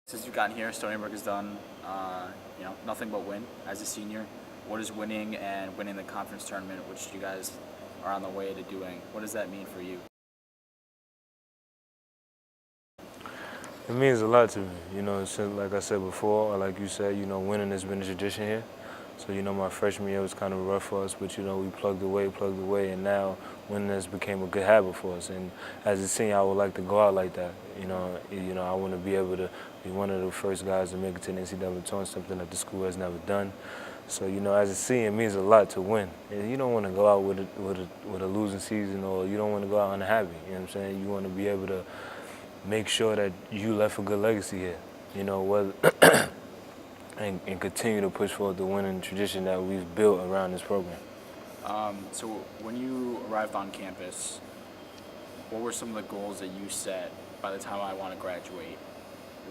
Since you've gotten here, Stony Brook has done, nothing but win as a senior. What is winning and winning the conference tournament, which you guys are on the way to doing? What does that mean for you? It means a lot to me, since, like I said before, or like you said, winning has been a tradition here. So, my freshman year was kind of rough for us, but, we plugged away, and now winning has became a good habit for us. And as a senior, I would like to go out like that. I want to be able to be one of the first guys to make it to the NCAA tournament, something that the school has never done. So, as a senior, it means a lot to win. And you don't want to go out with a losing season, or you don't want to go out unhappy. You know what I'm saying? You want to be able to make sure that you left a good legacy here. Whether and continue to push forward the winning tradition that we've built around this program. So when you arrived on campus, what were some of the goals that you set by the time I want to graduate?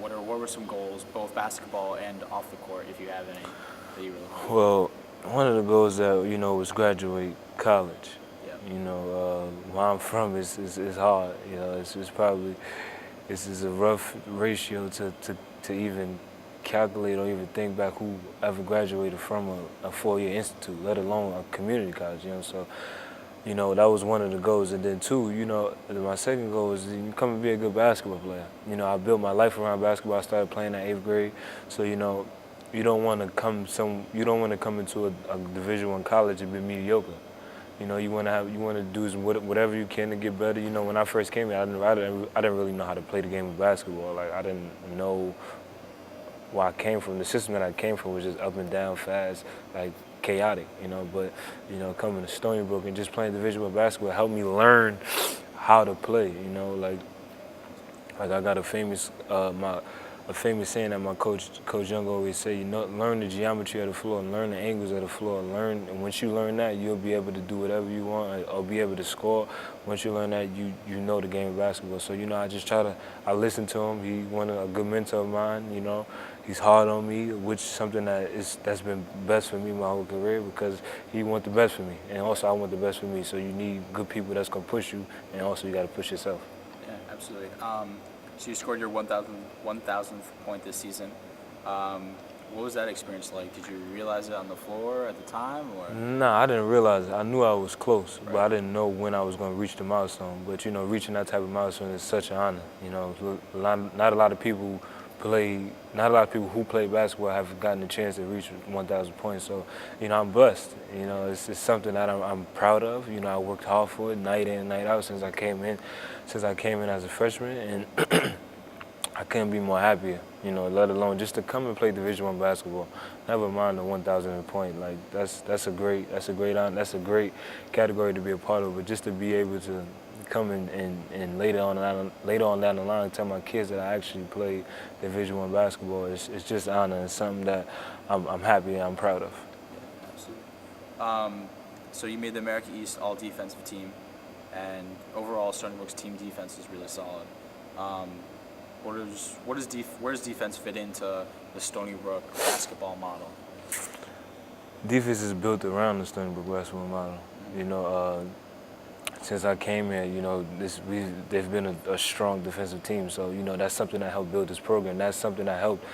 What were some goals, both basketball and off the court, if you have any that you were looking for? Well, one of the goals that, was graduate college. Yeah. Where I'm from is hard. This is a rough ratio to even calculate or even think back who ever graduated from a four-year institute, let alone a community college, So, that was one of the goals. And then two, my second goal was to come and be a good basketball player. I built my life around basketball. I started playing in 8th grade. So, you don't want to come into a Division I college and be mediocre. You want to do whatever you can to get better. When I first came here, I didn't really know how to play the game of basketball. Like, I didn't know where I came from. The system that I came from was just up and down, fast, like chaotic. But coming to Stony Brook and just playing Division I basketball helped me learn how to play. Like I got a famous saying that my coach Young always say, learn the geometry of the floor and learn the angles of the floor. And once you learn that, you'll be able to do whatever you want or be able to score. Once you learn that, you know the game of basketball. So, I listen to him. He a good mentor of mine, He's hard on me, which is something that's been best for me my whole career, because he want the best for me. And also I want the best for me. So you need good people that's going to push you, and also you got to push yourself. Yeah, absolutely. So you scored your 1,000th point this season. What was that experience like? Did you realize it on the floor at the time, or? No, I didn't realize it. I knew I was close, right. But I didn't know when I was going to reach the milestone. But, reaching that type of milestone is such an honor. Not a lot of people who play basketball have gotten the chance to reach 1,000 points. So, I'm blessed. It's something that I'm proud of. I worked hard for it night in, night out since I came in as a freshman, and I couldn't be more happier. Let alone just to come and play Division I basketball. Never mind the 1,000 point. Like that's a great honor. That's a great category to be a part of. But just to be able to come and later on down the line tell my kids that I actually played Division I basketball, it's just an honor. It's something that I'm happy and I'm proud of. Yeah, absolutely. So you made the America East All Defensive team, and overall Stony Brook's team defense is really solid. Where does defense fit into the Stony Brook basketball model? Defense is built around the Stony Brook basketball model. Since I came here, they've been a strong defensive team. So, that's something that helped build this program. That's something that helped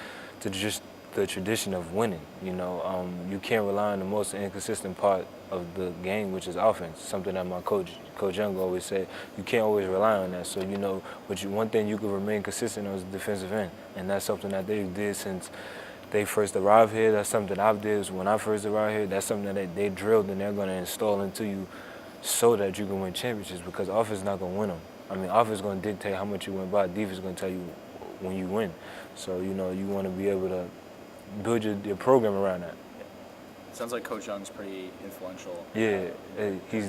to just the tradition of winning. You can't rely on the most inconsistent part of the game, which is offense. Something that my coach Young always said. You can't always rely on that. So, one thing you can remain consistent on is the defensive end, and that's something that they did since they first arrived here. That's something I did when I first arrived here. That's something that they drilled and they're going to install into you, so that you can win championships, because offense is not going to win them. Offense is going to dictate how much you win by. Defense is going to tell you when you win. So, you want to be able to build your program around that. Sounds like Coach Young's pretty influential. Yeah, he's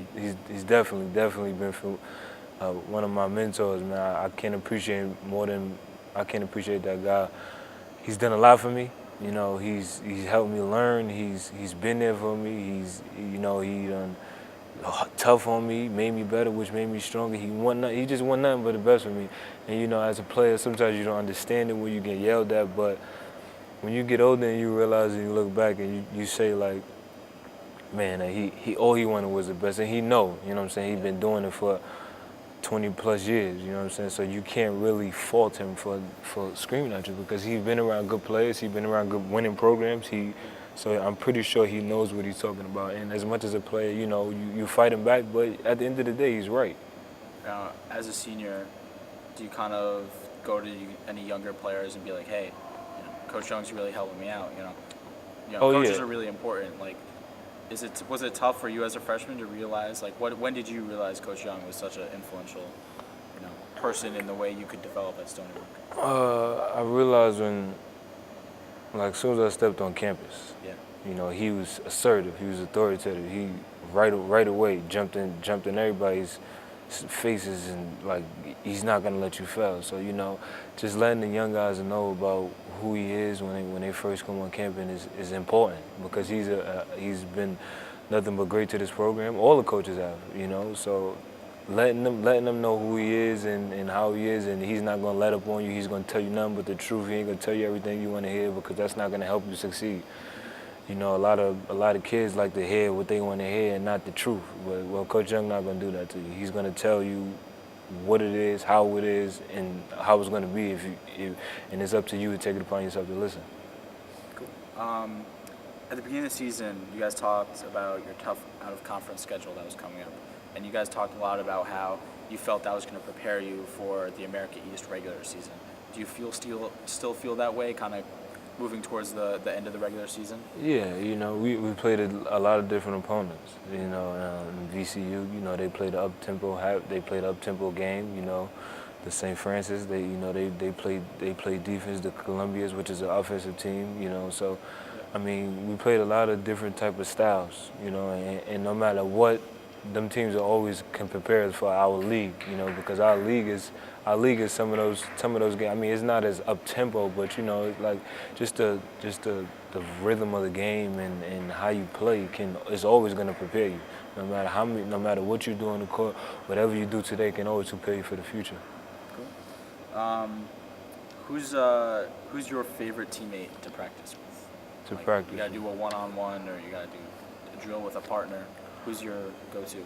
definitely been one of my mentors, man. I can't appreciate that guy. He's done a lot for me. He's helped me learn. He's been there for me. He done tough on me, made me better, which made me stronger. He just want nothing but the best for me. And as a player, sometimes you don't understand it when you get yelled at, but when you get older and you realize and you look back and you say, like, man, he all he wanted was the best, and he know, what I'm saying? He's been doing it for 20 plus years, you know what I'm saying? So you can't really fault him for screaming at you because he's been around good players, he's been around good winning programs. So I'm pretty sure he knows what he's talking about. And as much as a player, you know, you fight him back, but at the end of the day, he's right. Now, as a senior, do you kind of go to any younger players and be like, hey, Coach Young's really helping me out, coaches are really important. Like, was it tough for you as a freshman to realize, like, when did you realize Coach Young was such an influential, person in the way you could develop at Stony Brook? I realized when, like, as soon as I stepped on campus, he was assertive, he was authoritative. He right away jumped in everybody's faces and like he's not gonna let you fail. So just letting the young guys know about who he is when they first come on campus is important because he's been nothing but great to this program. All the coaches have, So letting them know who he is and how he is, and he's not gonna let up on you. He's gonna tell you nothing but the truth. He ain't gonna tell you everything you want to hear because that's not gonna help you succeed. A lot of kids like to hear what they want to hear and not the truth. Well, Coach Young not gonna do that to you. He's gonna tell you what it is, how it is, and how it's gonna be. And it's up to you to take it upon yourself to listen. Cool. At the beginning of the season, you guys talked about your tough out-of-conference schedule that was coming up, and you guys talked a lot about how you felt that was going to prepare you for the America East regular season. Do you still feel that way, kind of moving towards the end of the regular season? Yeah, we played a lot of different opponents. In VCU, they played an up-tempo game. The St. Francis, they played defense. The Columbias, which is an offensive team. So I mean, we played a lot of different type of styles. And no matter what, them teams are always can prepare us for our league. Because our league is some of those games. I mean, it's not as up tempo, but it's like just the rhythm of the game and how you play is always going to prepare you. No matter what you do on the court, whatever you do today can always prepare you for the future. Cool. Who's your favorite teammate to practice with? Practice. You gotta do a one-on-one, or you gotta do a drill with a partner. Who's your go-to?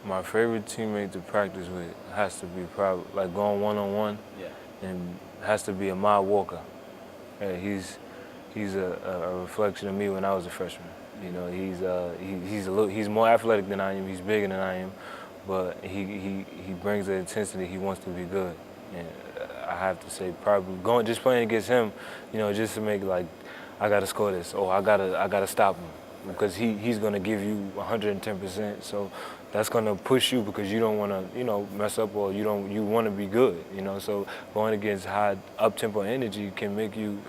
My favorite teammate to practice with has to be probably like going one-on-one. Yeah. And has to be Ahmad Walker. Yeah, he's a reflection of me when I was a freshman. He's more athletic than I am. He's bigger than I am, but he brings the intensity. He wants to be good, and I have to say probably just playing against him, just to make like I gotta score this or I gotta stop him because he's gonna give you 110%. So that's gonna push you because you don't want to mess up or you want to be good. So going against high up-tempo energy can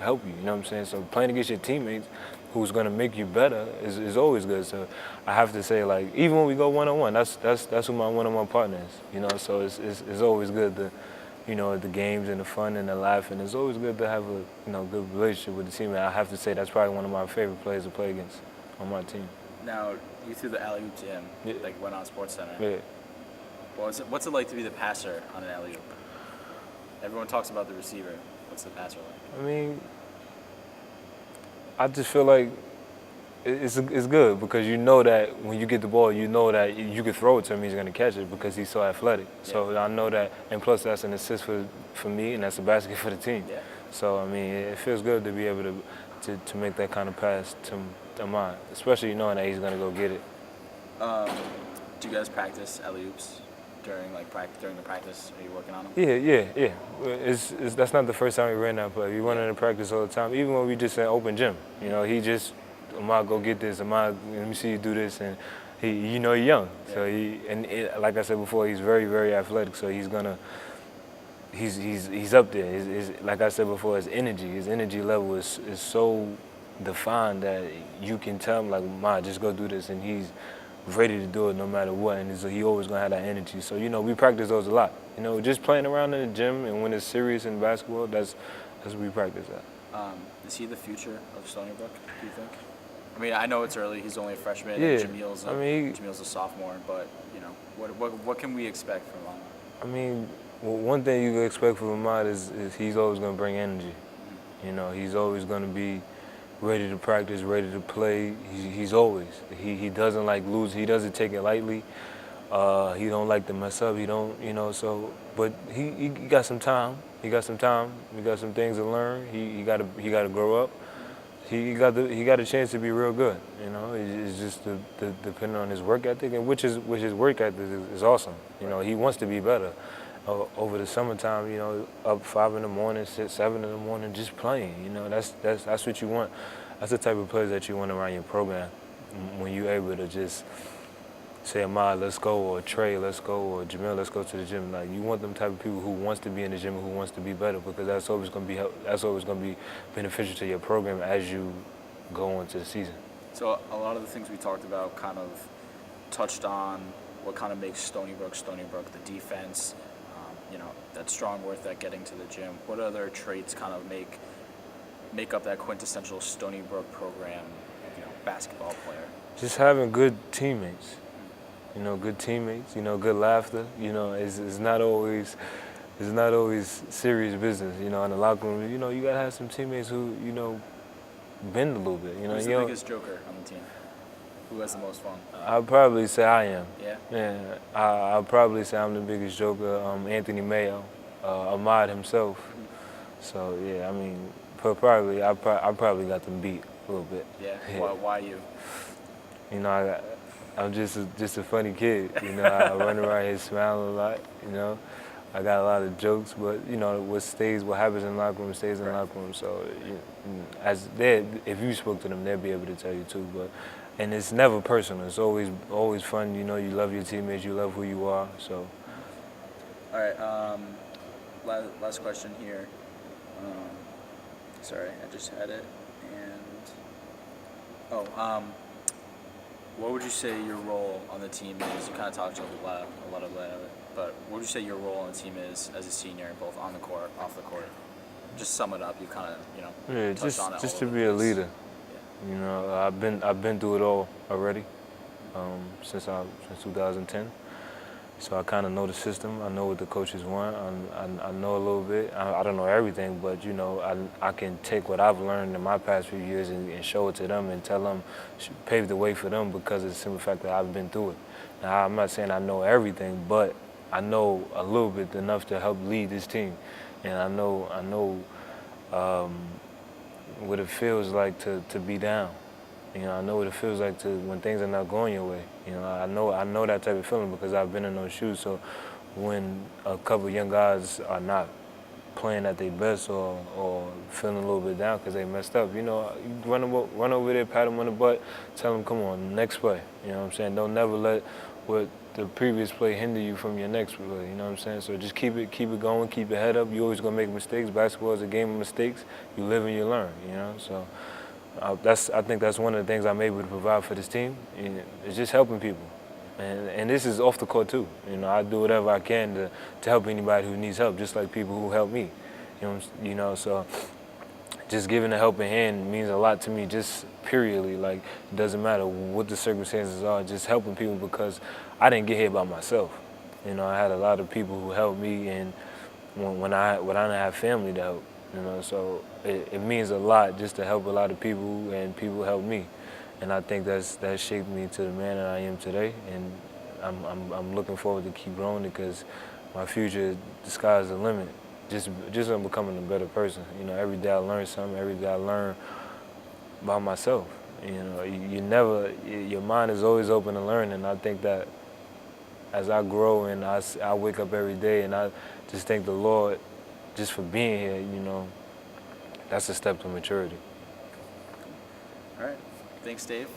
help you. You know what I'm saying? So playing against your teammates who's gonna make you better is always good. So I have to say, like, even when we go one-on-one, that's who my one-on-one partner is. So it's always good to the games and the fun and the laugh, and it's always good to have a good relationship with the team. And I have to say that's probably one of my favorite players to play against on my team. Now, you threw the alley-oop to him, like went on Sports Center. Yeah. What's it like to be the passer on an alley-oop? Everyone talks about the receiver. What's the passer like? I mean, I just feel like it's good because that when you get the ball, that you can throw it to him, he's going to catch it because he's so athletic. Yeah. So I know that, and plus that's an assist for me, and that's a basket for the team. Yeah. So I mean, it feels good to be able to make that kind of pass to Ahmad, especially knowing that he's going to go get it. Do you guys practice alley-oops during the practice? Are you working on them? Yeah. That's not the first time we ran that play. We run it in practice all the time. Even when we just in open gym, Ahmad, go get this. Ahmad, let me see you do this, and he's young. Yeah. So like I said before, he's very, very athletic. So he's up there. Like I said before, his energy level is so defined that you can tell him, like, Ahmad, just go do this, and he's ready to do it no matter what. And so he always gonna have that energy. So we practice those a lot. Just playing around in the gym, and when it's serious in basketball, that's what we practice at. Is he the future of Stony Brook, do you think? I mean, I know it's early. He's only a freshman. Yeah. And Jamil's a sophomore. But what can we expect from him? I mean, one thing you can expect from Ahmad is he's always going to bring energy. Mm-hmm. He's always going to be ready to practice, ready to play. He doesn't like lose. He doesn't take it lightly. He don't like to mess up. He don't, so, but he got some time. He got some time. He got some things to learn. He got to grow up. He got a chance to be real good. It's just depending on his work ethic, and which his work ethic is awesome. He wants to be better. Over the summertime, up 5 in the morning, 6, 7 in the morning, just playing. That's what you want. That's the type of players that you want around your program. When you're able to just say, Ahmad, let's go, or Trey, let's go, or Jamil, let's go to the gym. Like, you want them type of people who wants to be in the gym and who wants to be better, because that's always going to be beneficial to your program as you go into the season. So a lot of the things we talked about kind of touched on what kind of makes Stony Brook, the defense, that strong work, that getting to the gym. What other traits kind of make up that quintessential Stony Brook program, basketball player? Just having good teammates. Good teammates. Good laughter. It's not always serious business. In the locker room, you gotta have some teammates who bend a little bit. Who's the biggest joker on the team? Who has the most fun? I'd probably say I am. Yeah? Yeah. I'll probably say I'm the biggest joker. Anthony Mayo, Ahmad himself. So, yeah, I mean, I probably got them beat a little bit. Yeah? Why you? I'm just a funny kid. I run around here smiling a lot. I got a lot of jokes, but what happens in the locker room stays in the locker room. So, if you spoke to them, they'll be able to tell you too. And it's never personal. It's always fun. You love your teammates. You love who you are. So. All right. Last question here. Sorry, I just had it. What would you say your role on the team is? You kind of talked a lot about it, but what would you say your role on the team is as a senior, both on the court, off the court? Just sum it up. You kind of touched on it. Just to be a leader. Yeah. I've been through it all already since 2010. So I kind of know the system. I know what the coaches want. I know a little bit. I don't know everything, but I can take what I've learned in my past few years and show it to them and tell them, pave the way for them, because of the simple fact that I've been through it. Now, I'm not saying I know everything, but I know a little bit, enough to help lead this team, and I know what it feels like to be down. I know what it feels like when things are not going your way. I know that type of feeling because I've been in those shoes. So when a couple of young guys are not playing at their best or feeling a little bit down because they messed up, you run over there, pat them on the butt, tell them, come on, next play. You know what I'm saying? Don't never let what the previous play hinder you from your next play. You know what I'm saying? So just keep it going, keep your head up. You're always gonna make mistakes. Basketball is a game of mistakes. You live and you learn. So. I think that's one of the things I'm able to provide for this team. It's just helping people, and this is off the court too. I do whatever I can to help anybody who needs help, just like people who help me. So just giving a helping hand means a lot to me. Just periodly, like, it doesn't matter what the circumstances are. Just helping people, because I didn't get here by myself. I had a lot of people who helped me, and when I didn't have family to help. So it means a lot just to help a lot of people, and people help me, and I think that shaped me to the man that I am today, and I'm looking forward to keep growing, because my future, the sky's the limit. Just on becoming a better person. Every day I learn something. Every day I learn about myself. Your mind is always open to learn, and I think that as I grow and I wake up every day, and I just thank the Lord just for being here, that's a step to maturity. All right. Thanks, Dave.